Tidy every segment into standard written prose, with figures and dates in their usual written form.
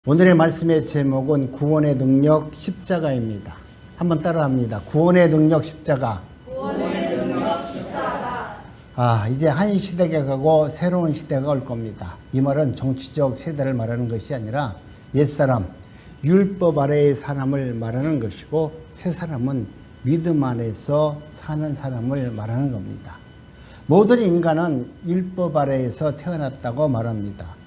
오늘의 말씀의 제목은 구원의 능력 십자가입니다. 한번 따라합니다. 구원의 능력 십자가. 구원의 능력 십자가. 이제 한 시대가 가고 새로운 시대가 올 겁니다. 이 말은 정치적 세대를 말하는 것이 아니라 옛사람, 율법 아래의 사람을 말하는 것이고, 새 사람은 믿음 안에서 사는 사람을 말하는 겁니다. 모든 인간은 율법 아래에서 태어났다고 말합니다.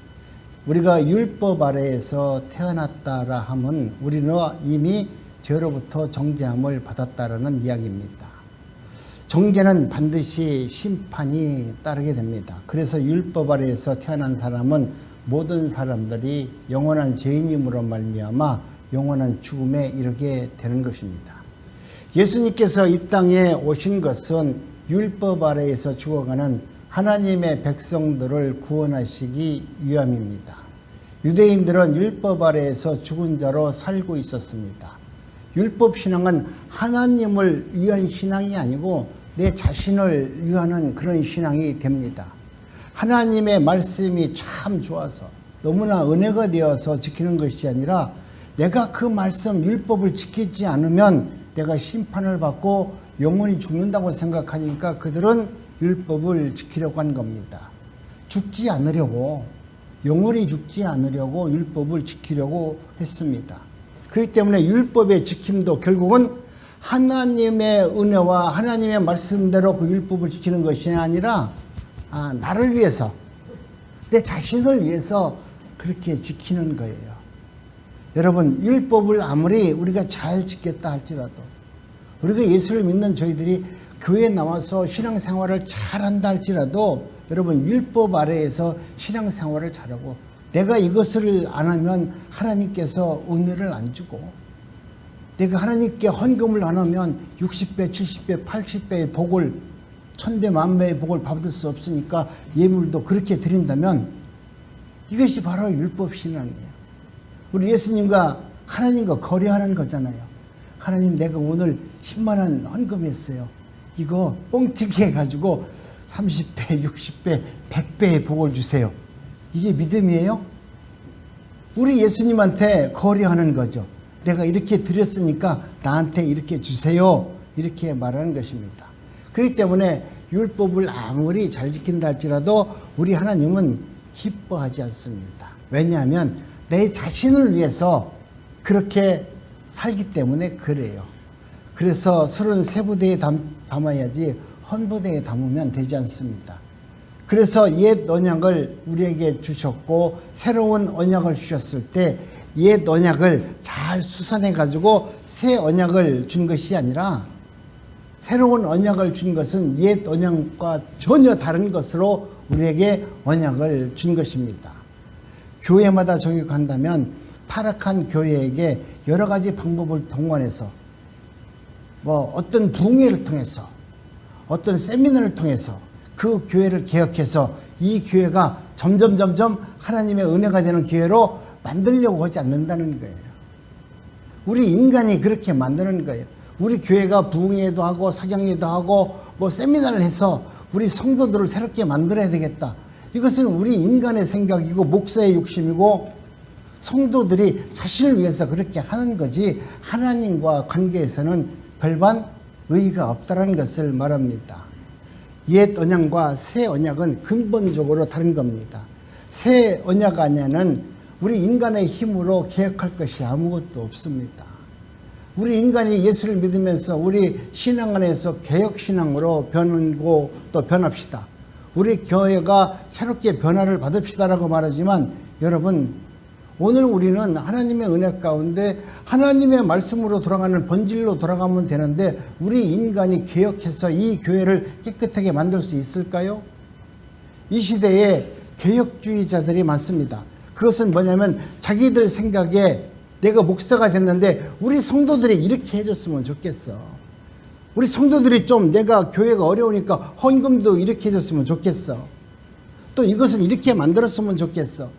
우리가 율법 아래에서 태어났다라 하면 우리는 이미 죄로부터 정죄함을 받았다라는 이야기입니다. 정죄는 반드시 심판이 따르게 됩니다. 그래서 율법 아래에서 태어난 사람은 모든 사람들이 영원한 죄인임으로 말미암아 영원한 죽음에 이르게 되는 것입니다. 예수님께서 이 땅에 오신 것은 율법 아래에서 죽어가는 하나님의 백성들을 구원하시기 위함입니다. 유대인들은 율법 아래에서 죽은 자로 살고 있었습니다. 율법 신앙은 하나님을 위한 신앙이 아니고 내 자신을 위하는 그런 신앙이 됩니다. 하나님의 말씀이 참 좋아서 너무나 은혜가 되어서 지키는 것이 아니라 내가 그 말씀 율법을 지키지 않으면 내가 심판을 받고 영원히 죽는다고 생각하니까 그들은 율법을 지키려고 한 겁니다. 죽지 않으려고, 영원히 죽지 않으려고 율법을 지키려고 했습니다. 그렇기 때문에 율법의 지킴도 결국은 하나님의 은혜와 하나님의 말씀대로 그 율법을 지키는 것이 아니라 나를 위해서, 내 자신을 위해서 그렇게 지키는 거예요. 여러분, 율법을 아무리 우리가 잘 지켰다 할지라도, 우리가 예수를 믿는 저희들이 교회에 나와서 신앙생활을 잘한다 할지라도 여러분, 율법 아래에서 신앙생활을 잘하고 내가 이것을 안 하면 하나님께서 은혜를 안 주고, 내가 하나님께 헌금을 안 하면 60배, 70배, 80배의 복을, 1000배, 10,000배의 복을 받을 수 없으니까 예물도 그렇게 드린다면 이것이 바로 율법 신앙이에요. 우리 예수님과 하나님과 거래하는 거잖아요. 하나님, 내가 오늘 10만 원 헌금했어요. 이거 뻥튀기 해가지고 30배, 60배, 100배의 복을 주세요. 이게 믿음이에요? 우리 예수님한테 거래하는 거죠. 내가 이렇게 드렸으니까 나한테 이렇게 주세요. 이렇게 말하는 것입니다. 그렇기 때문에 율법을 아무리 잘 지킨다 할지라도 우리 하나님은 기뻐하지 않습니다. 왜냐하면 내 자신을 위해서 그렇게 살기 때문에 그래요. 그래서 술은 세 부대에 담아야지 한 부대에 담으면 되지 않습니다. 그래서 옛 언약을 우리에게 주셨고 새로운 언약을 주셨을 때 옛 언약을 잘 수선해 가지고 새 언약을 준 것이 아니라, 새로운 언약을 준 것은 옛 언약과 전혀 다른 것으로 우리에게 언약을 준 것입니다. 교회마다 적용한다면 타락한 교회에게 여러 가지 방법을 동원해서 어떤 부흥회를 통해서, 어떤 세미나를 통해서 그 교회를 개혁해서 이 교회가 점점 하나님의 은혜가 되는 교회로 만들려고 하지 않는다는 거예요. 우리 인간이 그렇게 만드는 거예요. 우리 교회가 부흥회도 하고 사경회도 하고 세미나를 해서 우리 성도들을 새롭게 만들어야 되겠다. 이것은 우리 인간의 생각이고 목사의 욕심이고 성도들이 자신을 위해서 그렇게 하는 거지 하나님과 관계에서는 별반 의의가 없다는 것을 말합니다. 옛 언약과 새 언약은 근본적으로 다른 겁니다. 새 언약 안에는 우리 인간의 힘으로 개혁할 것이 아무것도 없습니다. 우리 인간이 예수를 믿으면서 우리 신앙 안에서 개혁신앙으로 변하고 또 변합시다. 우리 교회가 새롭게 변화를 받읍시다라고 말하지만 여러분, 오늘 우리는 하나님의 은혜 가운데 하나님의 말씀으로 돌아가는 본질로 돌아가면 되는데 우리 인간이 개혁해서 이 교회를 깨끗하게 만들 수 있을까요? 이 시대에 개혁주의자들이 많습니다. 그것은 뭐냐면 자기들 생각에 내가 목사가 됐는데 우리 성도들이 이렇게 해줬으면 좋겠어. 우리 성도들이 좀 내가 교회가 어려우니까 헌금도 이렇게 해줬으면 좋겠어. 또 이것은 이렇게 만들었으면 좋겠어.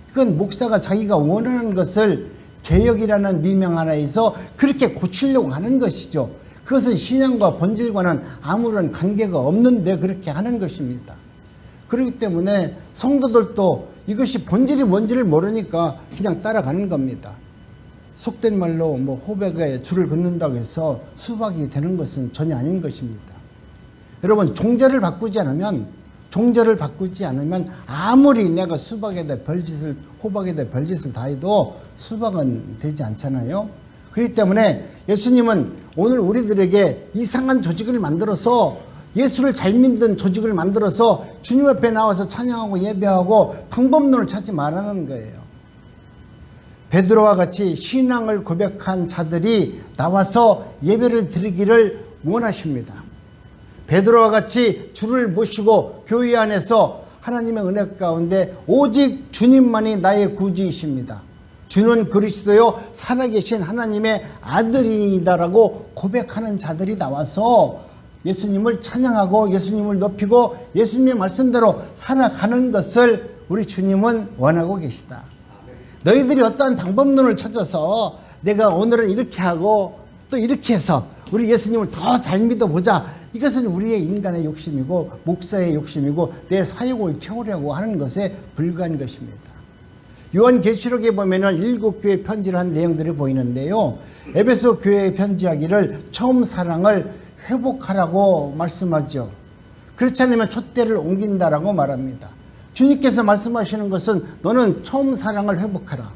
그건 목사가 자기가 원하는 것을 개혁이라는 미명 하나에서 그렇게 고치려고 하는 것이죠. 그것은 신앙과 본질과는 아무런 관계가 없는데 그렇게 하는 것입니다. 그렇기 때문에 성도들도 이것이 본질이 뭔지를 모르니까 그냥 따라가는 겁니다. 속된 말로 뭐 호박에 줄을 긋는다고 해서 수박이 되는 것은 전혀 아닌 것입니다. 여러분, 종자를 바꾸지 않으면 아무리 내가 호박에다 별짓을 다 해도 수박은 되지 않잖아요. 그렇기 때문에 예수님은 오늘 우리들에게 이상한 조직을 만들어서, 예수를 잘 믿는 조직을 만들어서 주님 앞에 나와서 찬양하고 예배하고 방법론을 찾지 말라는 거예요. 베드로와 같이 신앙을 고백한 자들이 나와서 예배를 드리기를 원하십니다. 베드로와 같이 주를 모시고 교회 안에서 하나님의 은혜 가운데 오직 주님만이 나의 구주이십니다, 주는 그리스도요 살아계신 하나님의 아들이다라고 고백하는 자들이 나와서 예수님을 찬양하고 예수님을 높이고 예수님의 말씀대로 살아가는 것을 우리 주님은 원하고 계시다. 너희들이 어떠한 방법론을 찾아서 내가 오늘은 이렇게 하고 또 이렇게 해서 우리 예수님을 더 잘 믿어보자, 이것은 우리의 인간의 욕심이고 목사의 욕심이고 내 사역을 채우려고 하는 것에 불과한 것입니다. 요한계시록에 보면은 7교회 편지를 한 내용들이 보이는데요, 에베소 교회에 편지하기를 처음 사랑을 회복하라고 말씀하죠. 그렇지 않으면 촛대를 옮긴다라고 말합니다. 주님께서 말씀하시는 것은 너는 처음 사랑을 회복하라.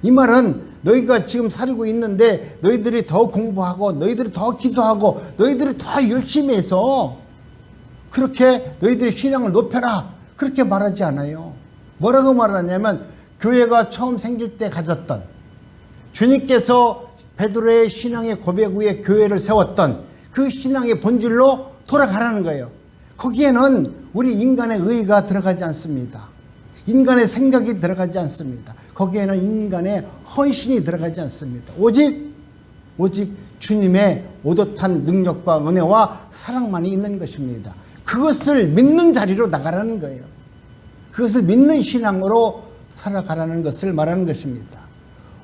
이 말은 너희가 지금 살고 있는데 너희들이 더 공부하고 너희들이 더 기도하고 너희들이 더 열심히 해서 그렇게 너희들의 신앙을 높여라, 그렇게 말하지 않아요. 뭐라고 말하냐면 교회가 처음 생길 때 가졌던, 주님께서 베드로의 신앙의 고백 위에 교회를 세웠던 그 신앙의 본질로 돌아가라는 거예요. 거기에는 우리 인간의 의의가 들어가지 않습니다. 인간의 생각이 들어가지 않습니다. 거기에는 인간의 헌신이 들어가지 않습니다. 오직 주님의 오롯한 능력과 은혜와 사랑만이 있는 것입니다. 그것을 믿는 자리로 나가라는 거예요. 그것을 믿는 신앙으로 살아가라는 것을 말하는 것입니다.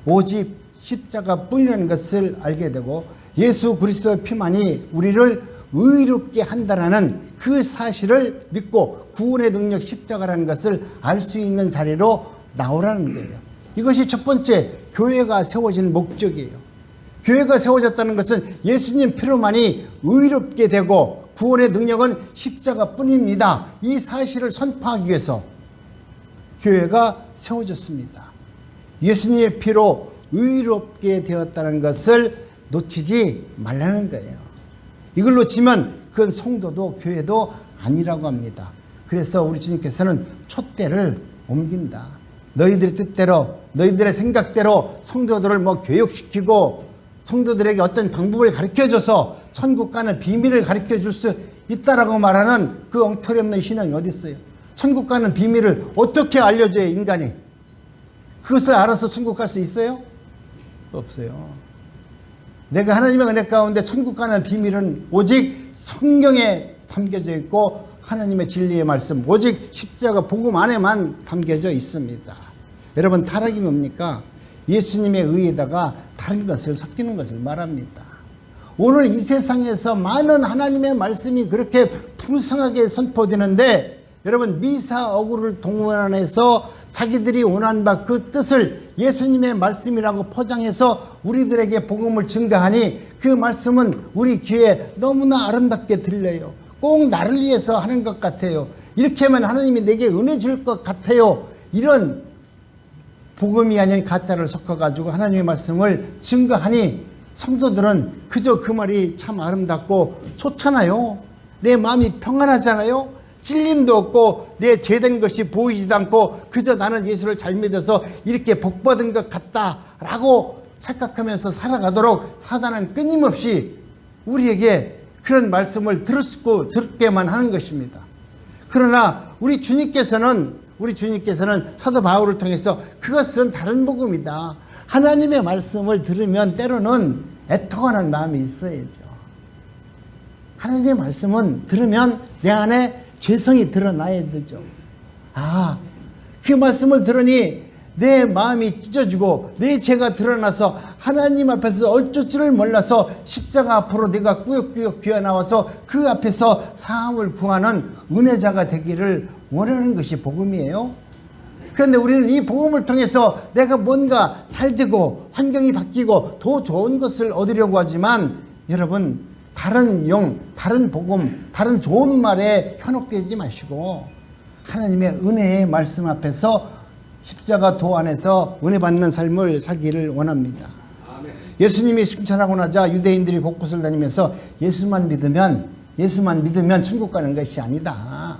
오직 십자가뿐이라는 것을 알게 되고 예수 그리스도의 피만이 우리를 의롭게 한다라는 그 사실을 믿고 구원의 능력 십자가라는 것을 알 수 있는 자리로 나오라는 거예요. 이것이 첫 번째 교회가 세워진 목적이에요. 교회가 세워졌다는 것은 예수님 피로만이 의롭게 되고 구원의 능력은 십자가뿐입니다, 이 사실을 선포하기 위해서 교회가 세워졌습니다. 예수님의 피로 의롭게 되었다는 것을 놓치지 말라는 거예요. 이걸 놓치면 그건 성도도 교회도 아니라고 합니다. 그래서 우리 주님께서는 촛대를 옮긴다. 너희들의 뜻대로, 너희들의 생각대로 성도들을 교육시키고 성도들에게 어떤 방법을 가르쳐줘서 천국 가는 비밀을 가르쳐줄 수 있다라고 말하는 그 엉터리 없는 신앙이 어디 있어요? 천국 가는 비밀을 어떻게 알려줘요, 인간이? 그것을 알아서 천국 갈 수 있어요? 없어요. 내가 하나님의 은혜 가운데 천국 가는 비밀은 오직 성경에 담겨져 있고 하나님의 진리의 말씀, 오직 십자가 복음 안에만 담겨져 있습니다. 여러분, 타락이 뭡니까? 예수님의 의에다가 다른 것을 섞이는 것을 말합니다. 오늘 이 세상에서 많은 하나님의 말씀이 그렇게 풍성하게 선포되는데, 여러분, 미사 어구를 동원해서 자기들이 원하는 바 그 뜻을 예수님의 말씀이라고 포장해서 우리들에게 복음을 증가하니 그 말씀은 우리 귀에 너무나 아름답게 들려요. 꼭 나를 위해서 하는 것 같아요. 이렇게 하면 하나님이 내게 은혜 줄 것 같아요. 이런 복음이 아닌 가짜를 섞어가지고 하나님의 말씀을 증거하니 성도들은 그저 그 말이 참 아름답고 좋잖아요. 내 마음이 평안하잖아요. 찔림도 없고 내 죄된 것이 보이지도 않고 그저 나는 예수를 잘 믿어서 이렇게 복받은 것 같다라고 착각하면서 살아가도록 사단은 끊임없이 우리에게 그런 말씀을 듣게만 하는 것입니다. 그러나 우리 주님께서는 사도 바울을 통해서 그것은 다른 복음이다. 하나님의 말씀을 들으면 때로는 애통하는 마음이 있어야죠. 하나님의 말씀은 들으면 내 안에 죄성이 드러나야 되죠. 그 말씀을 들으니 내 마음이 찢어지고 내 죄가 드러나서 하나님 앞에서 어쩔 줄을 몰라서 십자가 앞으로 내가 꾸역꾸역 기어나와서 그 앞에서 사함을 구하는 은혜자가 되기를 원하는 것이 복음이에요. 그런데 우리는 이 복음을 통해서 내가 뭔가 잘 되고 환경이 바뀌고 더 좋은 것을 얻으려고 하지만 여러분 다른 영, 다른 복음, 다른 좋은 말에 현혹되지 마시고 하나님의 은혜의 말씀 앞에서 십자가 도 안에서 은혜 받는 삶을 살기를 원합니다. 예수님이 승천하고 나자 유대인들이 곳곳을 다니면서 예수만 믿으면 천국 가는 것이 아니다.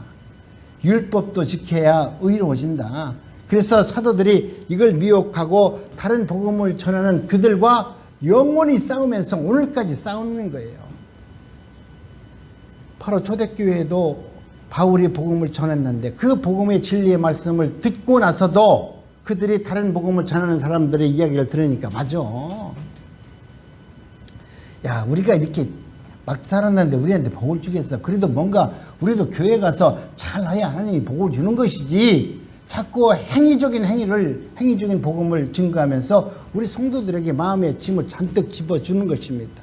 율법도 지켜야 의로워진다. 그래서 사도들이 이걸 미혹하고 다른 복음을 전하는 그들과 영원히 싸우면서 오늘까지 싸우는 거예요. 바로 초대교회에도 바울이 복음을 전했는데 그 복음의 진리의 말씀을 듣고 나서도 그들이 다른 복음을 전하는 사람들의 이야기를 들으니까 맞아. 야, 우리가 이렇게 막 살았는데 우리한테 복을 주겠어. 그래도 뭔가 우리도 교회 가서 잘해야 하나님이 복을 주는 것이지. 자꾸 행위적인 복음을 증거하면서 우리 성도들에게 마음의 짐을 잔뜩 집어주는 것입니다.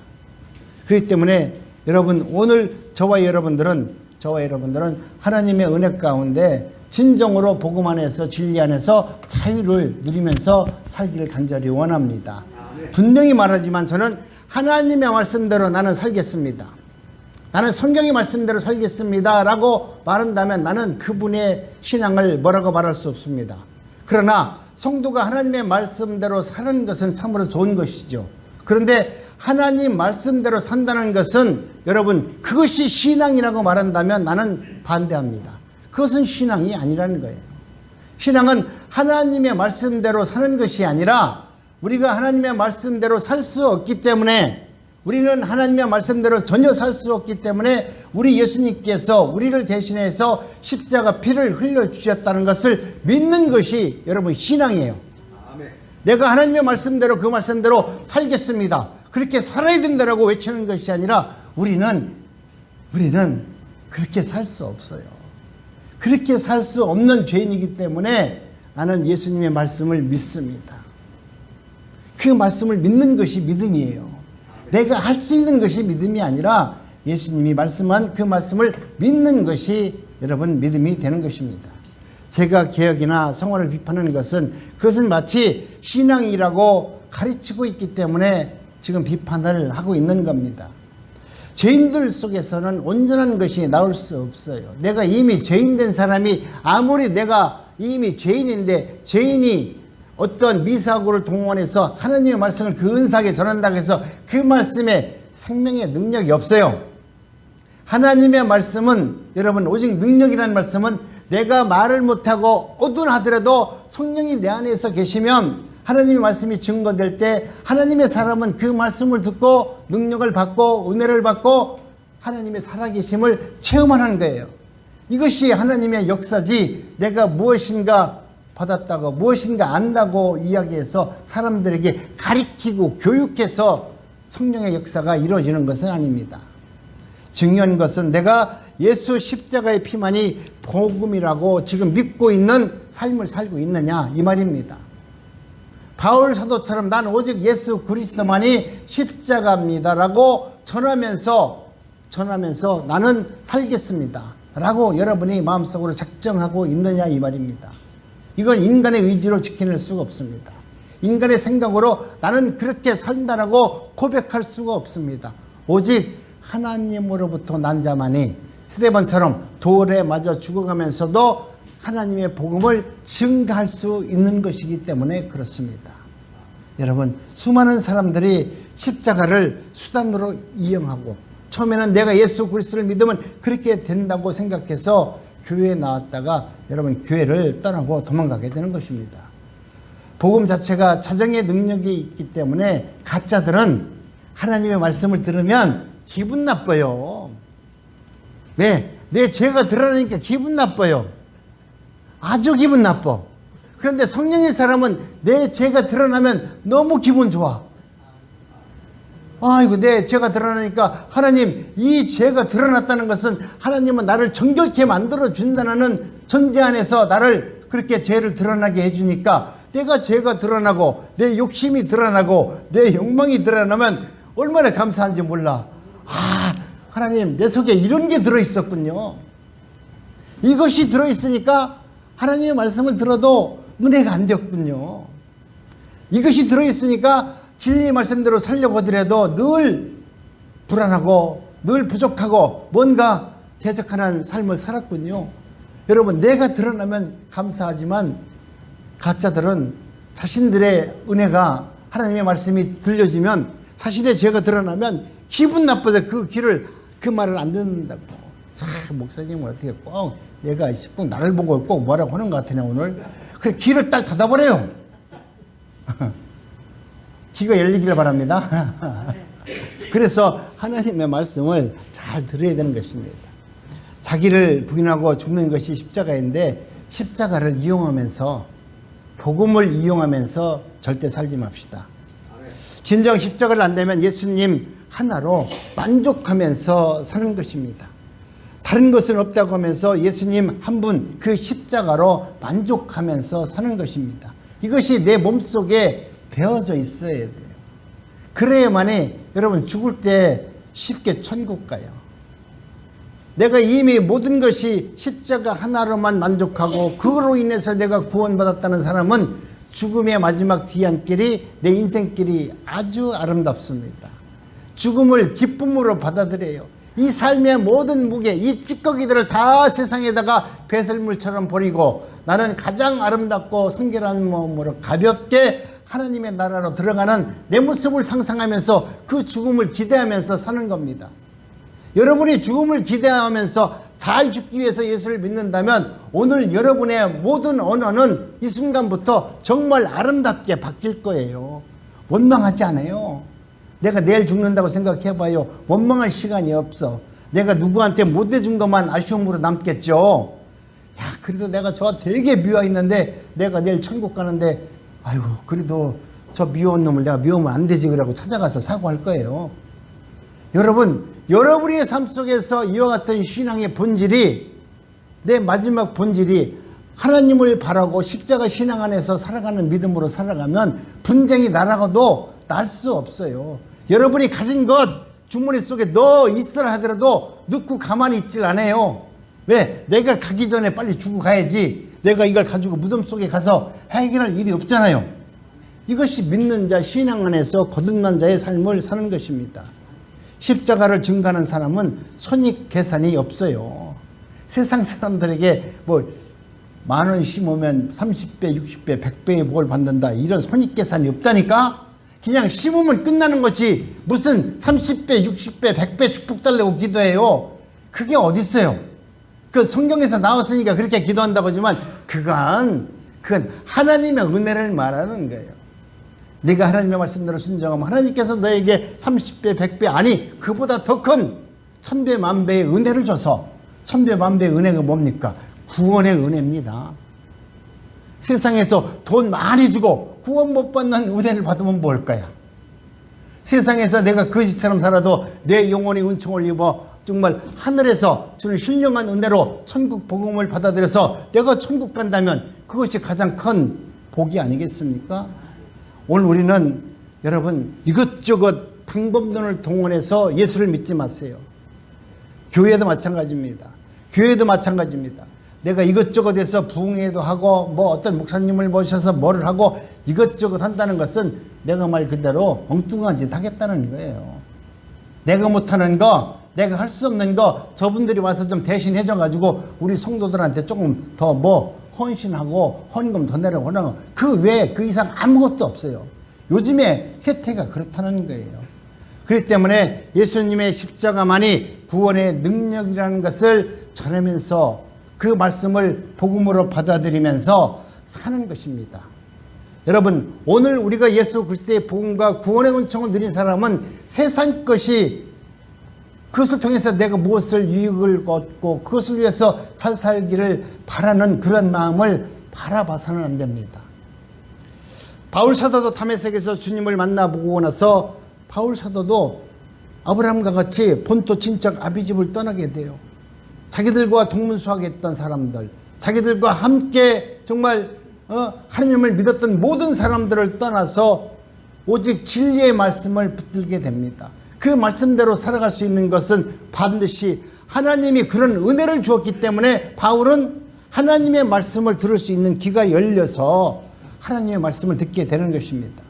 그렇기 때문에 여러분 오늘 저와 여러분들은 하나님의 은혜 가운데 진정으로 복음 안에서 진리 안에서 자유를 누리면서 살기를 간절히 원합니다. 분명히 말하지만 저는 하나님의 말씀대로 나는 살겠습니다. 나는 성경의 말씀대로 살겠습니다 라고 말한다면 나는 그분의 신앙을 뭐라고 말할 수 없습니다. 그러나 성도가 하나님의 말씀대로 사는 것은 참으로 좋은 것이죠. 그런데 하나님 말씀대로 산다는 것은 여러분 그것이 신앙이라고 말한다면 나는 반대합니다. 그것은 신앙이 아니라는 거예요. 신앙은 하나님의 말씀대로 사는 것이 아니라 우리가 하나님의 말씀대로 살 수 없기 때문에 우리는 하나님의 말씀대로 전혀 살 수 없기 때문에 우리 예수님께서 우리를 대신해서 십자가 피를 흘려주셨다는 것을 믿는 것이 여러분 신앙이에요. 내가 하나님의 말씀대로 그 말씀대로 살겠습니다. 그렇게 살아야 된다라고 외치는 것이 아니라 우리는 그렇게 살 수 없어요. 그렇게 살 수 없는 죄인이기 때문에 나는 예수님의 말씀을 믿습니다. 그 말씀을 믿는 것이 믿음이에요. 내가 할 수 있는 것이 믿음이 아니라 예수님이 말씀한 그 말씀을 믿는 것이 여러분 믿음이 되는 것입니다. 제가 개혁이나 성화를 비판하는 것은 그것은 마치 신앙이라고 가르치고 있기 때문에 지금 비판을 하고 있는 겁니다. 죄인들 속에서는 온전한 것이 나올 수 없어요. 내가 이미 죄인 된 사람이 아무리 내가 이미 죄인인데 죄인이 어떤 미사고를 동원해서 하나님의 말씀을 근사하게 전한다고 해서 그 말씀에 생명의 능력이 없어요. 하나님의 말씀은 여러분 오직 능력이라는 말씀은 내가 말을 못하고 어둔하더라도 성령이 내 안에서 계시면 하나님의 말씀이 증거될 때 하나님의 사람은 그 말씀을 듣고 능력을 받고 은혜를 받고 하나님의 살아계심을 체험하는 거예요. 이것이 하나님의 역사지 내가 무엇인가 받았다고 무엇인가 안다고 이야기해서 사람들에게 가리키고 교육해서 성령의 역사가 이루어지는 것은 아닙니다. 중요한 것은 내가 예수 십자가의 피만이 복음이라고 지금 믿고 있는 삶을 살고 있느냐 이 말입니다. 바울 사도처럼 난 오직 예수 그리스도만이 십자가입니다라고 전하면서 나는 살겠습니다 라고 여러분이 마음속으로 작정하고 있느냐 이 말입니다. 이건 인간의 의지로 지켜낼 수가 없습니다. 인간의 생각으로 나는 그렇게 산다라고 고백할 수가 없습니다. 오직 하나님으로부터 난 자만이 스데반처럼 돌에 맞아 죽어가면서도 하나님의 복음을 증가할 수 있는 것이기 때문에 그렇습니다. 여러분 수많은 사람들이 십자가를 수단으로 이용하고 처음에는 내가 예수 그리스도를 믿으면 그렇게 된다고 생각해서 교회에 나왔다가 여러분 교회를 떠나고 도망가게 되는 것입니다. 복음 자체가 자정의 능력이 있기 때문에 가짜들은 하나님의 말씀을 들으면 기분 나빠요. 왜? 내 죄가 드러나니까 기분 나빠요. 아주 기분 나빠. 그런데 성령의 사람은 내 죄가 드러나면 너무 기분 좋아. 아이고 내 죄가 드러나니까 하나님 이 죄가 드러났다는 것은 하나님은 나를 정결케 만들어 준다는 전제 안에서 나를 그렇게 죄를 드러나게 해주니까 내가 죄가 드러나고 내 욕심이 드러나고 내 욕망이 드러나면 얼마나 감사한지 몰라. 아 하나님 내 속에 이런 게 들어있었군요. 이것이 들어있으니까 하나님의 말씀을 들어도 은혜가 안 되었군요. 이것이 들어있으니까 진리의 말씀대로 살려고 하더라도 늘 불안하고 늘 부족하고 뭔가 대적하는 삶을 살았군요. 여러분, 내가 드러나면 감사하지만 가짜들은 자신들의 은혜가 하나님의 말씀이 들려지면 자신의 죄가 드러나면 기분 나빠서 그 말을 안 듣는다고. 목사님은 어떻게 꼭 내가 꼭 나를 보고 꼭 뭐라고 하는 것 같으냐 오늘. 그래 귀를 딱 닫아버려요. 귀가 열리기를 바랍니다. 그래서 하나님의 말씀을 잘 들어야 되는 것입니다. 자기를 부인하고 죽는 것이 십자가인데 십자가를 이용하면서 복음을 이용하면서 절대 살지 맙시다. 진정 십자가를 안 되면 예수님 하나로 만족하면서 사는 것입니다. 다른 것은 없다고 하면서 예수님 한 분 그 십자가로 만족하면서 사는 것입니다. 이것이 내 몸속에 배어져 있어야 돼요. 그래야만이 여러분 죽을 때 쉽게 천국 가요. 내가 이미 모든 것이 십자가 하나로만 만족하고 그거로 인해서 내가 구원받았다는 사람은 죽음의 마지막 뒤안길이 내 인생길이 아주 아름답습니다. 죽음을 기쁨으로 받아들여요. 이 삶의 모든 무게, 이 찌꺼기들을 다 세상에다가 배설물처럼 버리고 나는 가장 아름답고 성결한 몸으로 가볍게 하나님의 나라로 들어가는 내 모습을 상상하면서 그 죽음을 기대하면서 사는 겁니다. 여러분이 죽음을 기대하면서 잘 죽기 위해서 예수를 믿는다면 오늘 여러분의 모든 언어는 이 순간부터 정말 아름답게 바뀔 거예요. 원망하지 않아요. 내가 내일 죽는다고 생각해봐요. 원망할 시간이 없어. 내가 누구한테 못해준 것만 아쉬움으로 남겠죠. 야, 그래도 내가 저 되게 미워했는데 내가 내일 천국 가는데 아이고 그래도 저 미워한 놈을 내가 미워하면 안 되지 그러고 찾아가서 사과할 거예요. 여러분, 여러분의 삶 속에서 이와 같은 신앙의 본질이, 내 마지막 본질이 하나님을 바라고 십자가 신앙 안에서 살아가는 믿음으로 살아가면 분쟁이 날아가도 날 수 없어요. 여러분이 가진 것 주머니 속에 넣어 있으라 하더라도 넣고 가만히 있질 않아요. 왜? 내가 가기 전에 빨리 주고 가야지. 내가 이걸 가지고 무덤 속에 가서 해결할 일이 없잖아요. 이것이 믿는 자, 신앙 안에서 거듭난 자의 삶을 사는 것입니다. 십자가를 증거하는 사람은 손익 계산이 없어요. 세상 사람들에게 뭐 10,000원 심으면 30배, 60배, 100배의 복을 받는다. 이런 손익 계산이 없다니까. 그냥 심으면 끝나는 거지 무슨 30배, 60배, 100배 축복 달라고 기도해요. 그게 어디 있어요? 그 성경에서 나왔으니까 그렇게 기도한다고 하지만 그건 하나님의 은혜를 말하는 거예요. 네가 하나님의 말씀대로 순종하면 하나님께서 너에게 30배, 100배 아니 그보다 더 큰 1000배, 10,000배의 은혜를 줘서 1000배, 10,000배의 은혜가 뭡니까? 구원의 은혜입니다. 세상에서 돈 많이 주고 구원 못 받는 은혜를 받으면 뭘 거야? 세상에서 내가 거지처럼 살아도 내 영혼이 은총을 입어 정말 하늘에서 주는 신령한 은혜로 천국 복음을 받아들여서 내가 천국 간다면 그것이 가장 큰 복이 아니겠습니까? 오늘 우리는 여러분 이것저것 방법론을 동원해서 예수를 믿지 마세요. 교회도 마찬가지입니다. 교회도 마찬가지입니다. 내가 이것저것 해서 부흥회도 하고 뭐 어떤 목사님을 모셔서 뭐를 하고 이것저것 한다는 것은 내가 말 그대로 엉뚱한 짓 하겠다는 거예요. 내가 못하는 거, 내가 할 수 없는 거 저분들이 와서 좀 대신해줘 가지고 우리 성도들한테 조금 더 뭐 헌신하고 헌금 더 내라고 하는 거 그 외에 그 이상 아무것도 없어요. 요즘에 세태가 그렇다는 거예요. 그렇기 때문에 예수님의 십자가만이 구원의 능력이라는 것을 전하면서 그 말씀을 복음으로 받아들이면서 사는 것입니다. 여러분, 오늘 우리가 예수 그리스도의 복음과 구원의 은총을 누린 사람은 세상 것이 그것을 통해서 내가 무엇을 유익을 얻고 그것을 위해서 살기를 바라는 그런 마음을 바라봐서는 안 됩니다. 바울 사도도 다메섹에서 주님을 만나보고 나서 바울 사도도 아브라함과 같이 본토 친척 아비집을 떠나게 돼요. 자기들과 동문수학했던 사람들, 자기들과 함께 정말 하나님을 믿었던 모든 사람들을 떠나서 오직 진리의 말씀을 붙들게 됩니다. 그 말씀대로 살아갈 수 있는 것은 반드시 하나님이 그런 은혜를 주었기 때문에 바울은 하나님의 말씀을 들을 수 있는 귀가 열려서 하나님의 말씀을 듣게 되는 것입니다.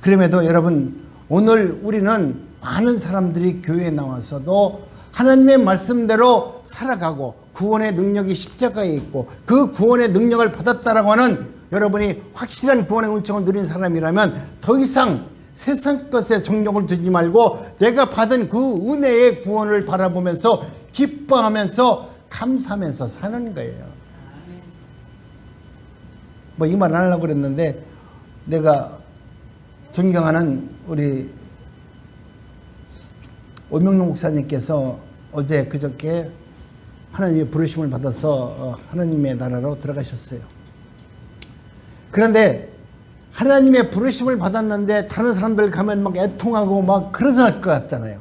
그럼에도 여러분, 오늘 우리는 많은 사람들이 교회에 나와서도 하나님의 말씀대로 살아가고 구원의 능력이 십자가에 있고 그 구원의 능력을 받았다라고 하는 여러분이 확실한 구원의 은총을 누린 사람이라면 더 이상 세상 것에 정욕을 두지 말고 내가 받은 그 은혜의 구원을 바라보면서 기뻐하면서 감사하면서 사는 거예요. 뭐 이 말 안 하려고 그랬는데, 내가 존경하는 우리 오명록 목사님께서 어제 그저께 하나님의 부르심을 받아서 하나님의 나라로 들어가셨어요. 그런데 하나님의 부르심을 받았는데 다른 사람들 가면 막 애통하고 막 그러할 것 같잖아요.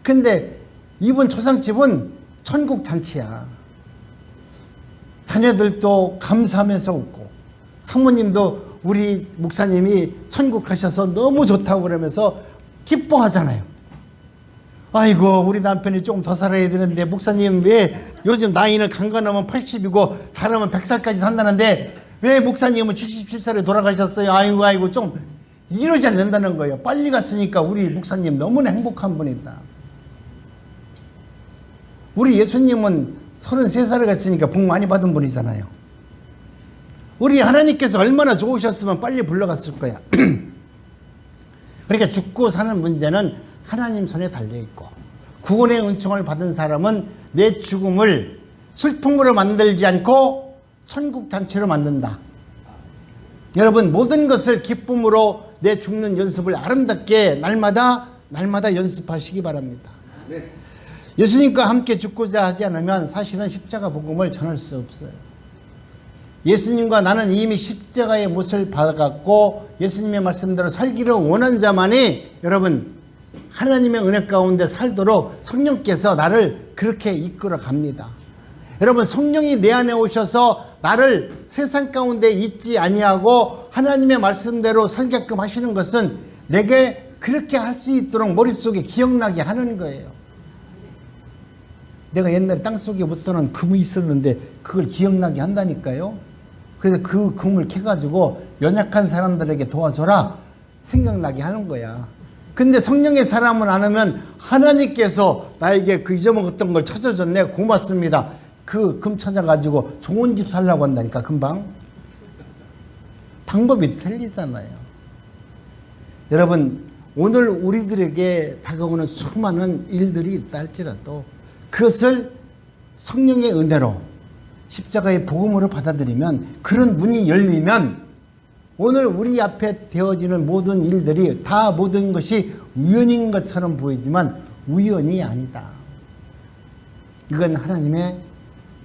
근데 이번 초상집은 천국 잔치야. 자녀들도 감사하면서 웃고, 사모님도 우리 목사님이 천국 가셔서 너무 좋다고 그러면서 기뻐하잖아요. 아이고, 우리 남편이 조금 더 살아야 되는데 목사님 왜 요즘 나이는 강간하면 80이고 사람은 100살까지 산다는데 왜 목사님은 77살에 돌아가셨어요? 아이고 좀 이러지 않는다는 거예요. 빨리 갔으니까 우리 목사님 너무나 행복한 분이다. 우리 예수님은 33살에 갔으니까 복 많이 받은 분이잖아요. 우리 하나님께서 얼마나 좋으셨으면 빨리 불러갔을 거야. 그러니까 죽고 사는 문제는 하나님 손에 달려있고, 구원의 은총을 받은 사람은 내 죽음을 슬픔으로 만들지 않고 천국 잔치로 만든다. 여러분, 모든 것을 기쁨으로 내 죽는 연습을 아름답게 날마다 연습하시기 바랍니다. 네. 예수님과 함께 죽고자 하지 않으면 사실은 십자가 복음을 전할 수 없어요. 예수님과 나는 이미 십자가의 못을 받아갖고 예수님의 말씀대로 살기를 원한 자만이 여러분 하나님의 은혜 가운데 살도록 성령께서 나를 그렇게 이끌어 갑니다. 여러분, 성령이 내 안에 오셔서 나를 세상 가운데 있지 아니하고 하나님의 말씀대로 살게끔 하시는 것은 내게 그렇게 할 수 있도록 머릿속에 기억나게 하는 거예요. 내가 옛날에 땅속에 묻어놓은 금이 있었는데 그걸 기억나게 한다니까요. 그래서 그 금을 캐가지고 연약한 사람들에게 도와줘라 생각나게 하는 거야. 근데 성령의 사람을 안 하면 하나님께서 나에게 그 잊어먹었던 걸 찾아줬네, 고맙습니다. 그 금 찾아가지고 좋은 집 살라고 한다니까. 금방 방법이 틀리잖아요. 여러분, 오늘 우리들에게 다가오는 수많은 일들이 있다 할지라도 그것을 성령의 은혜로 십자가의 복음으로 받아들이면, 그런 문이 열리면 오늘 우리 앞에 되어지는 모든 일들이 다 모든 것이 우연인 것처럼 보이지만 우연이 아니다. 이건 하나님의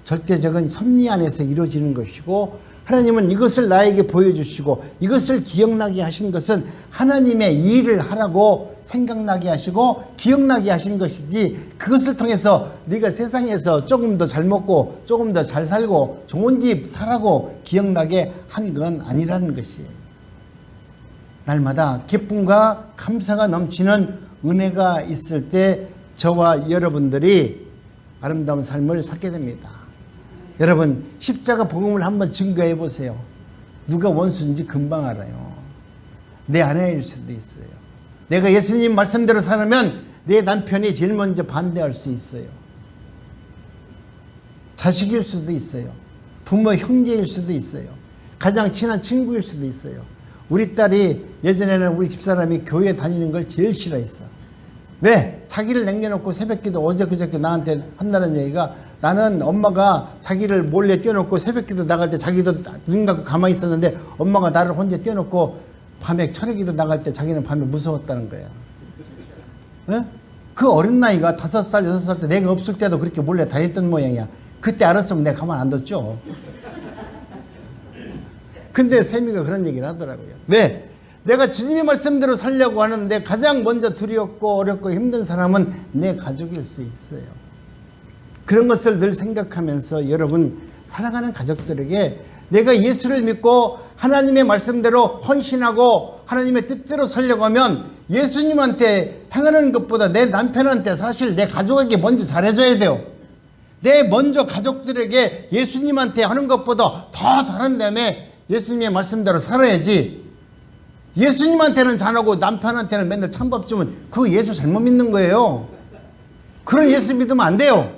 절대적인 섭리 안에서 이루어지는 것이고, 하나님은 이것을 나에게 보여주시고 이것을 기억나게 하신 것은 하나님의 일을 하라고 생각나게 하시고 기억나게 하신 것이지, 그것을 통해서 네가 세상에서 조금 더 잘 먹고 조금 더 잘 살고 좋은 집 사라고 기억나게 한 건 아니라는 것이에요. 날마다 기쁨과 감사가 넘치는 은혜가 있을 때 저와 여러분들이 아름다운 삶을 살게 됩니다. 여러분, 십자가 복음을 한번 증거해 보세요. 누가 원수인지 금방 알아요. 내 아내일 수도 있어요. 내가 예수님 말씀대로 살면 내 남편이 제일 먼저 반대할 수 있어요. 자식일 수도 있어요. 부모 형제일 수도 있어요. 가장 친한 친구일 수도 있어요. 우리 딸이 예전에는 우리 집사람이 교회 다니는 걸 제일 싫어했어. 왜? 자기를 남겨놓고 새벽기도 어제 그저께 나한테 한다는 얘기가, 나는 엄마가 자기를 몰래 떼어놓고 새벽기도 나갈 때 자기도 눈 감고 가만히 있었는데 엄마가 나를 혼자 떼어놓고 밤에 철회기도 나갈 때 자기는 밤에 무서웠다는 거야. 에? 그 어린 나이가 5살, 6살 때 내가 없을 때도 그렇게 몰래 다녔던 모양이야. 그때 알았으면 내가 가만 안 뒀죠. 근데 세미가 그런 얘기를 하더라고요. 왜? 내가 주님의 말씀대로 살려고 하는데 가장 먼저 두렵고 어렵고 힘든 사람은 내 가족일 수 있어요. 그런 것을 늘 생각하면서 여러분, 사랑하는 가족들에게 내가 예수를 믿고 하나님의 말씀대로 헌신하고 하나님의 뜻대로 살려고 하면 예수님한테 행하는 것보다 내 남편한테 사실 내 가족에게 먼저 잘해줘야 돼요. 내 먼저 가족들에게 예수님한테 하는 것보다 더 잘한 다음에 예수님의 말씀대로 살아야지. 예수님한테는 잘하고 남편한테는 맨날 찬밥 주면 그 예수 잘못 믿는 거예요. 그런 예수 믿으면 안 돼요.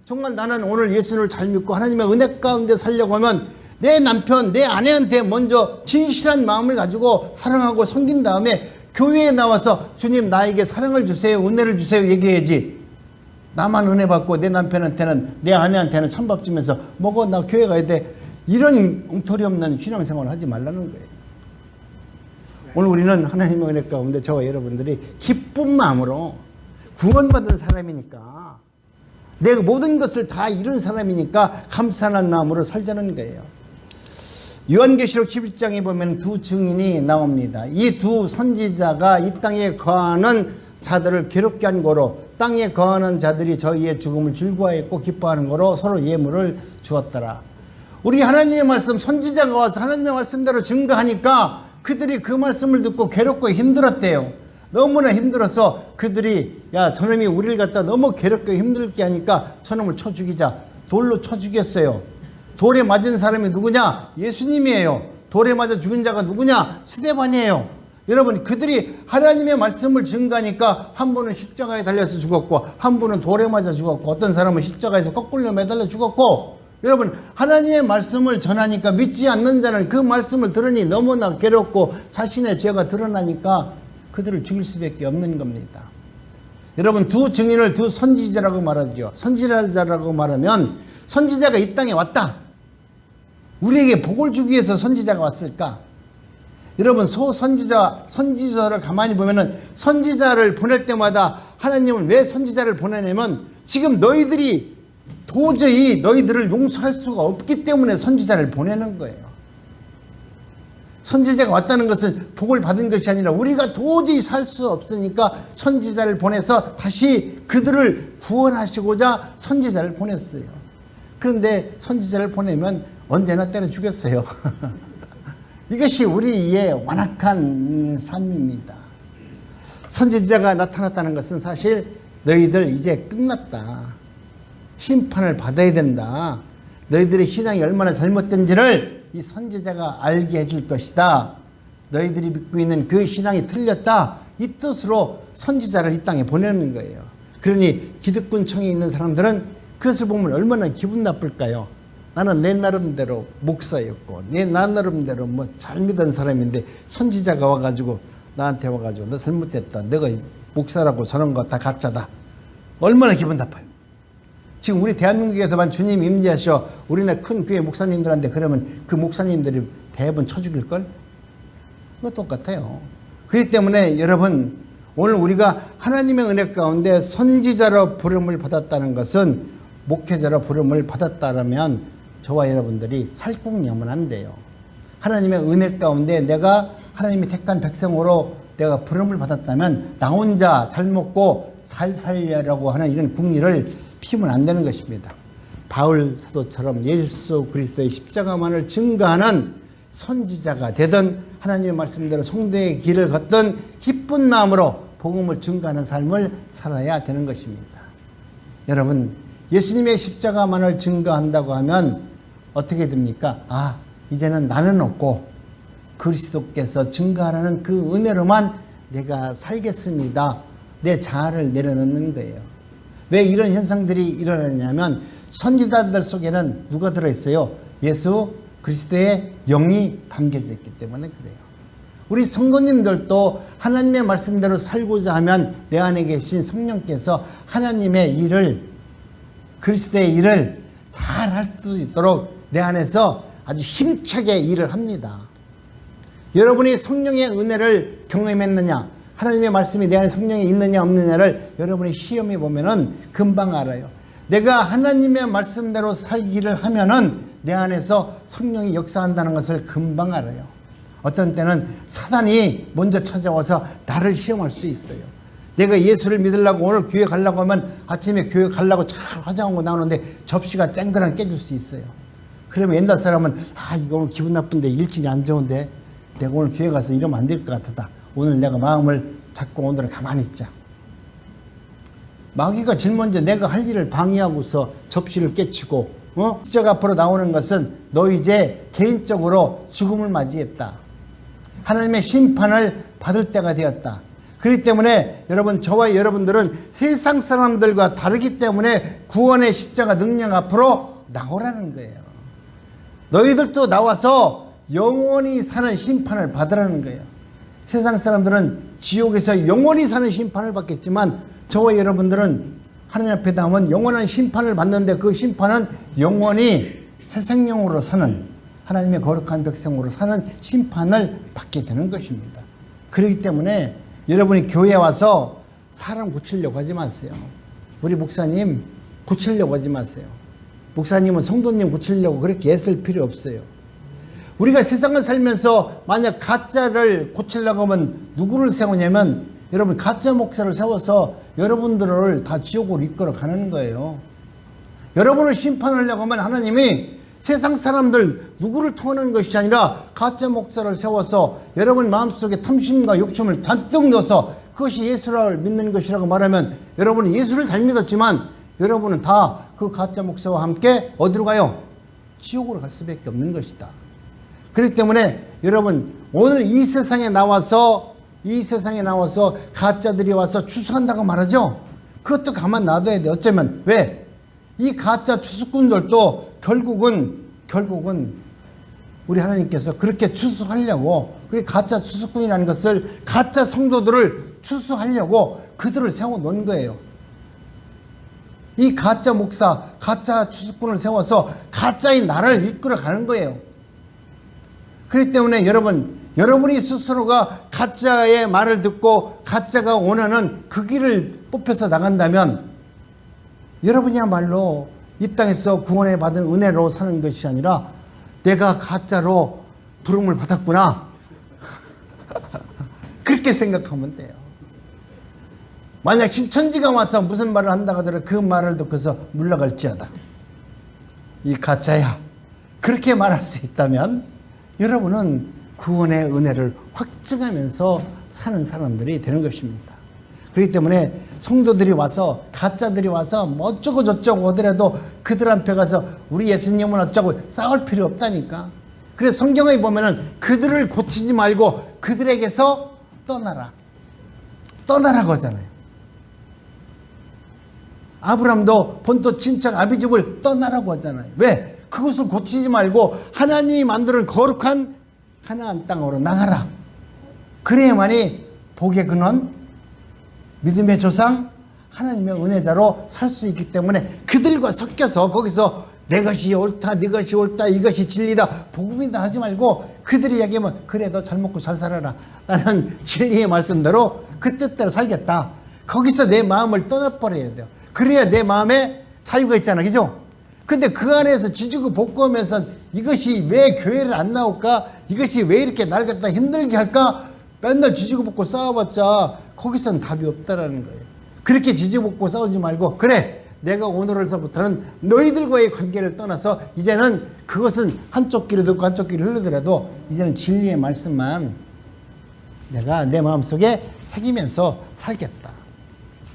정말 나는 오늘 예수를 잘 믿고 하나님의 은혜 가운데 살려고 하면 내 남편, 내 아내한테 먼저 진실한 마음을 가지고 사랑하고 섬긴 다음에 교회에 나와서 주님 나에게 사랑을 주세요, 은혜를 주세요 얘기해야지. 나만 은혜 받고 내 남편한테는, 내 아내한테는 찬밥 주면서 먹어, 나 교회 가야 돼, 이런 엉터리 없는 신앙생활을 하지 말라는 거예요. 오늘 우리는 하나님의 은혜 가운데 저와 여러분들이 기쁜 마음으로 구원받은 사람이니까, 내가 모든 것을 다 이룬 사람이니까 감사하는 마음으로 살자는 거예요. 요한계시록 11장에 보면 두 증인이 나옵니다. 이 두 선지자가 이 땅에 거하는 자들을 괴롭게 한 거로, 땅에 거하는 자들이 저희의 죽음을 즐거워했고 기뻐하는 거로 서로 예물을 주었더라. 우리 하나님의 말씀, 선지자가 와서 하나님의 말씀대로 증거하니까 그들이 그 말씀을 듣고 괴롭고 힘들었대요. 너무나 힘들어서 그들이, 야, 저놈이 우리를 갖다 너무 괴롭게 힘들게 하니까 저놈을 쳐 죽이자. 돌로 쳐 죽였어요. 돌에 맞은 사람이 누구냐? 예수님이에요. 돌에 맞아 죽은 자가 누구냐? 스데반이에요. 여러분, 그들이 하나님의 말씀을 증거하니까 한 분은 십자가에 달려서 죽었고, 한 분은 돌에 맞아 죽었고, 어떤 사람은 십자가에서 거꾸로 매달려 죽었고, 여러분, 하나님의 말씀을 전하니까 믿지 않는 자는 그 말씀을 들으니 너무나 괴롭고 자신의 죄가 드러나니까 그들을 죽일 수밖에 없는 겁니다. 여러분, 두 증인을 두 선지자라고 말하죠. 선지자라고 말하면 선지자가 이 땅에 왔다. 우리에게 복을 주기 위해서 선지자가 왔을까? 여러분, 선지자를 가만히 보면은 선지자를 보낼 때마다 하나님은 왜 선지자를 보내냐면 지금 너희들이 도저히 너희들을 용서할 수가 없기 때문에 선지자를 보내는 거예요. 선지자가 왔다는 것은 복을 받은 것이 아니라 우리가 도저히 살 수 없으니까 선지자를 보내서 다시 그들을 구원하시고자 선지자를 보냈어요. 그런데 선지자를 보내면 언제나 때려 죽였어요. 이것이 우리의 완악한 삶입니다. 선지자가 나타났다는 것은 사실 너희들 이제 끝났다, 심판을 받아야 된다, 너희들의 신앙이 얼마나 잘못된지를 이 선지자가 알게 해줄 것이다, 너희들이 믿고 있는 그 신앙이 틀렸다, 이 뜻으로 선지자를 이 땅에 보내는 거예요. 그러니 기득권층에 있는 사람들은 그것을 보면 얼마나 기분 나쁠까요? 나는 내 나름대로 목사였고 내 나름대로 뭐 잘 믿은 사람인데 선지자가 와가지고 나한테 와가지고 너 잘못됐다, 너가 목사라고 저런 거 다 가짜다, 얼마나 기분 나빠요. 지금 우리 대한민국에서만 주님 임재하셔 우리나라 큰 교회 목사님들한테 그러면 그 목사님들이 대부분 쳐 죽일걸? 그거 똑같아요. 그렇기 때문에 여러분, 오늘 우리가 하나님의 은혜 가운데 선지자로 부름을 받았다는 것은, 목회자로 부름을 받았다면 저와 여러분들이 살궁염은 안 돼요. 하나님의 은혜 가운데 내가 하나님이 택한 백성으로 내가 부름을 받았다면 나 혼자 잘 먹고 잘 살려고 하는 이런 궁리를 피우면 안 되는 것입니다. 바울 사도처럼 예수 그리스도의 십자가만을 증거하는 선지자가 되던, 하나님의 말씀대로 성도의 길을 걷던 기쁜 마음으로 복음을 증거하는 삶을 살아야 되는 것입니다. 여러분, 예수님의 십자가만을 증거한다고 하면 어떻게 됩니까? 아, 이제는 나는 없고 그리스도께서 증거하라는 그 은혜로만 내가 살겠습니다, 내 자아를 내려놓는 거예요. 왜 이런 현상들이 일어나냐면 선지자들 속에는 누가 들어있어요? 예수 그리스도의 영이 담겨져 있기 때문에 그래요. 우리 성도님들도 하나님의 말씀대로 살고자 하면 내 안에 계신 성령께서 하나님의 일을, 그리스도의 일을 잘 할 수 있도록 내 안에서 아주 힘차게 일을 합니다. 여러분이 성령의 은혜를 경험했느냐, 하나님의 말씀이 내 안에 성령이 있느냐 없느냐를 여러분이 시험해 보면은 금방 알아요. 내가 하나님의 말씀대로 살기를 하면은 내 안에서 성령이 역사한다는 것을 금방 알아요. 어떤 때는 사단이 먼저 찾아와서 나를 시험할 수 있어요. 내가 예수를 믿으려고 오늘 교회 가려고 하면 아침에 교회 가려고 잘 화장하고 나오는데 접시가 쨍그랑 깨질 수 있어요. 그러면 옛날 사람은 이거 오늘 기분 나쁜데 일진이 안 좋은데 내가 오늘 교회 가서 이러면 안 될 것 같다, 오늘 내가 마음을 잡고 오늘은 가만히 있자. 마귀가 제일 먼저 내가 할 일을 방해하고서 접시를 깨치고 십자가 앞으로 나오는 것은 너 이제 개인적으로 죽음을 맞이했다. 하나님의 심판을 받을 때가 되었다. 그렇기 때문에 여러분, 저와 여러분들은 세상 사람들과 다르기 때문에 구원의 십자가 능력 앞으로 나오라는 거예요. 너희들도 나와서 영원히 사는 심판을 받으라는 거예요. 세상 사람들은 지옥에서 영원히 사는 심판을 받겠지만 저와 여러분들은 하나님 앞에 나오면 영원한 심판을 받는데 그 심판은 영원히 새 생명으로 사는 하나님의 거룩한 백성으로 사는 심판을 받게 되는 것입니다. 그렇기 때문에 여러분이 교회에 와서 사람 고치려고 하지 마세요. 우리 목사님 고치려고 하지 마세요. 목사님은 성도님 고치려고 그렇게 애쓸 필요 없어요. 우리가 세상을 살면서 만약 가짜를 고치려고 하면 누구를 세우냐면 여러분, 가짜 목사를 세워서 여러분들을 다 지옥으로 이끌어 가는 거예요. 여러분을 심판하려고 하면 하나님이 세상 사람들 누구를 통하는 것이 아니라 가짜 목사를 세워서 여러분 마음속에 탐심과 욕심을 잔뜩 넣어서 그것이 예수를 믿는 것이라고 말하면 여러분은 예수를 잘 믿었지만 여러분은 다 그 가짜 목사와 함께 어디로 가요? 지옥으로 갈 수밖에 없는 것이다. 그렇기 때문에 여러분, 오늘 이 세상에 나와서 가짜들이 와서 추수한다고 말하죠. 그것도 가만 놔둬야 돼. 어쩌면 왜? 이 가짜 추수꾼들도 결국은 우리 하나님께서 그렇게 추수하려고, 그리고 가짜 추수꾼이라는 것을 가짜 성도들을 추수하려고 그들을 세워놓은 거예요. 이 가짜 목사, 가짜 추수꾼을 세워서 가짜의 나라를 이끌어가는 거예요. 그렇기 때문에 여러분이 스스로가 가짜의 말을 듣고 가짜가 원하는 그 길을 뽑혀서 나간다면 여러분이야말로 이 땅에서 구원에 받은 은혜로 사는 것이 아니라 내가 가짜로 부름을 받았구나 그렇게 생각하면 돼요. 만약 신천지가 와서 무슨 말을 한다고 하더라도 그 말을 듣고서 물러갈지어다, 이 가짜야, 그렇게 말할 수 있다면 여러분은 구원의 은혜를 확증하면서 사는 사람들이 되는 것입니다. 그렇기 때문에 성도들이 와서, 가짜들이 와서 뭐 어쩌고 저쩌고 하더라도 그들 앞에 가서 우리 예수님은 어쩌고 싸울 필요 없다니까. 그래서 성경에 보면은 그들을 고치지 말고 그들에게서 떠나라고 하잖아요. 아브람도 본토 친척 아비집을 떠나라고 하잖아요. 왜? 그것을 고치지 말고 하나님이 만드는 거룩한 가나안 땅으로 나가라. 그래야만이 복의 근원, 믿음의 조상, 하나님의 은혜자로 살 수 있기 때문에 그들과 섞여서 거기서 내 것이 옳다, 네 것이 옳다, 이것이 진리다, 복음이다 하지 말고 그들이 얘기하면 그래, 너 잘 먹고 잘 살아라, 나는 진리의 말씀대로 그 뜻대로 살겠다. 거기서 내 마음을 떠나버려야 돼요. 그래야 내 마음에 자유가 있잖아, 그죠? 근데 그 안에서 지지고 볶으면서 이것이 왜 교회를 안 나올까? 이것이 왜 이렇게 날 갖다 힘들게 할까? 맨날 지지고 볶고 싸워봤자 거기서는 답이 없다라는 거예요. 그렇게 지지고 볶고 싸우지 말고, 그래, 내가 오늘로서부터는 너희들과의 관계를 떠나서 이제는 그것은 한쪽 귀로 듣고 한쪽 귀로 흘러더라도 이제는 진리의 말씀만 내가 내 마음속에 새기면서 살겠다.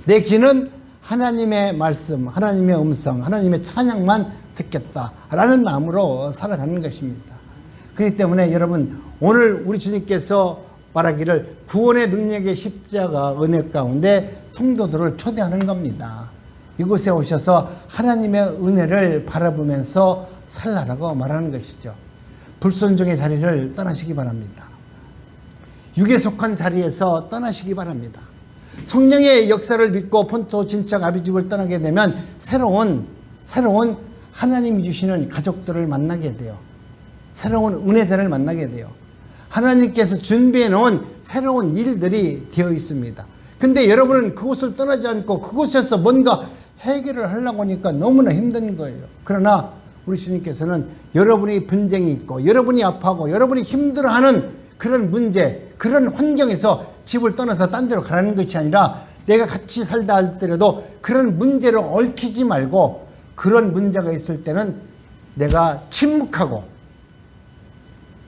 내 귀는 하나님의 말씀, 하나님의 음성, 하나님의 찬양만 듣겠다라는 마음으로 살아가는 것입니다. 그렇기 때문에 여러분, 오늘 우리 주님께서 말하기를 구원의 능력의 십자가 은혜 가운데 성도들을 초대하는 겁니다. 이곳에 오셔서 하나님의 은혜를 바라보면서 살라라고 말하는 것이죠. 불순종의 자리를 떠나시기 바랍니다. 육에 속한 자리에서 떠나시기 바랍니다. 성령의 역사를 믿고 본토 친척 아비집을 떠나게 되면 새로운 하나님이 주시는 가족들을 만나게 돼요. 새로운 은혜자를 만나게 돼요. 하나님께서 준비해 놓은 새로운 일들이 되어 있습니다. 근데 여러분은 그곳을 떠나지 않고 그곳에서 뭔가 해결을 하려고 하니까 너무나 힘든 거예요. 그러나 우리 주님께서는 여러분이 분쟁이 있고 여러분이 아파하고 여러분이 힘들어하는 그런 문제, 그런 환경에서 집을 떠나서 딴 데로 가라는 것이 아니라 내가 같이 살다 할때라도 그런 문제를 얽히지 말고 그런 문제가 있을 때는 내가 침묵하고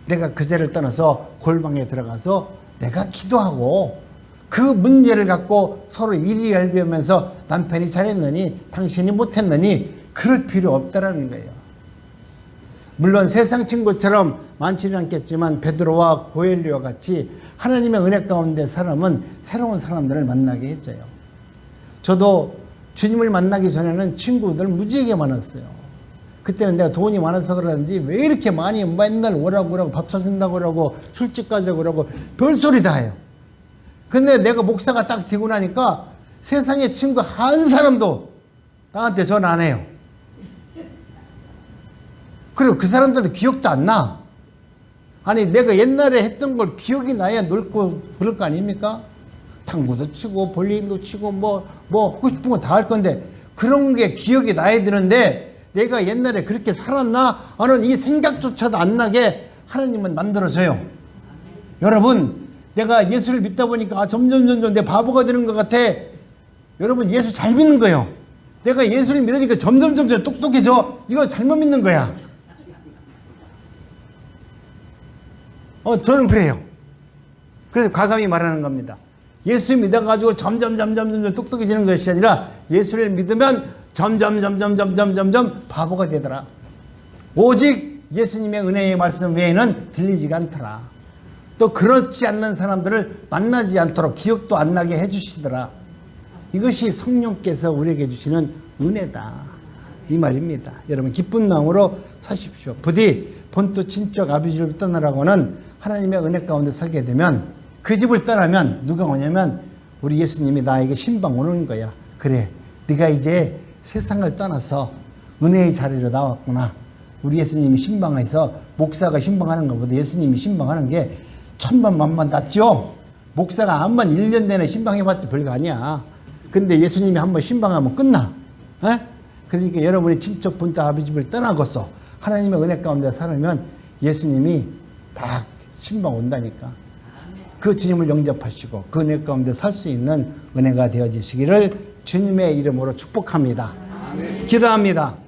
내가 그제를 떠나서 골방에 들어가서 내가 기도하고 그 문제를 갖고 서로 일희일비하면서 남편이 잘했느니 당신이 못했느니 그럴 필요 없다라는 거예요. 물론 세상 친구처럼 많지는 않겠지만 베드로와 고엘료와 같이 하나님의 은혜 가운데 사람은 새로운 사람들을 만나게 해줘요. 저도 주님을 만나기 전에는 친구들 무지하게 많았어요. 그때는 내가 돈이 많아서 그러는지 왜 이렇게 많이 맨날 오라고 밥 사준다고 그러고 술집 가자고 그러고 별소리 다 해요. 근데 내가 목사가 딱 되고 나니까 세상에 친구 한 사람도 나한테 전화 안 해요. 그리고 그 사람들도 기억도 안 나. 아니 내가 옛날에 했던 걸 기억이 나야 놀고 그럴 거 아닙니까? 탁구도 치고 볼링도 치고 뭐 하고 싶은 거 다 할 건데 그런 게 기억이 나야 되는데 내가 옛날에 그렇게 살았나 하는 이 생각조차도 안 나게 하나님은 만들어줘요. 여러분 내가 예수를 믿다 보니까 점점 내 바보가 되는 것 같아. 여러분 예수 잘 믿는 거예요. 내가 예수를 믿으니까 점점 똑똑해져. 이거 잘못 믿는 거야. 저는 그래요. 그래서 과감히 말하는 겁니다. 예수 믿어가지고 점점 똑똑해지는 것이 아니라 예수를 믿으면 점점 바보가 되더라. 오직 예수님의 은혜의 말씀 외에는 들리지가 않더라. 또 그렇지 않는 사람들을 만나지 않도록 기억도 안 나게 해주시더라. 이것이 성령께서 우리에게 주시는 은혜다. 이 말입니다. 여러분 기쁜 마음으로 사십시오. 부디 본토 친척 아비집을 떠나라고는 하나님의 은혜 가운데 살게 되면 그 집을 떠나면 누가 오냐면 우리 예수님이 나에게 신방 오는 거야. 그래 네가 이제 세상을 떠나서 은혜의 자리로 나왔구나. 우리 예수님이 신방해서 목사가 신방하는 것보다 예수님이 신방하는 게 천만만만 낫죠. 목사가 암만 1년 내내 신방해봤자 별거 아니야. 근데 예수님이 한번 신방하면 끝나. 에? 그러니까 여러분이 친척 본토 아비집을 떠나고서 하나님의 은혜 가운데 살면 예수님이 다 신방 온다니까. 그 주님을 영접하시고 그 은혜 가운데 살 수 있는 은혜가 되어지시기를 주님의 이름으로 축복합니다. 기도합니다.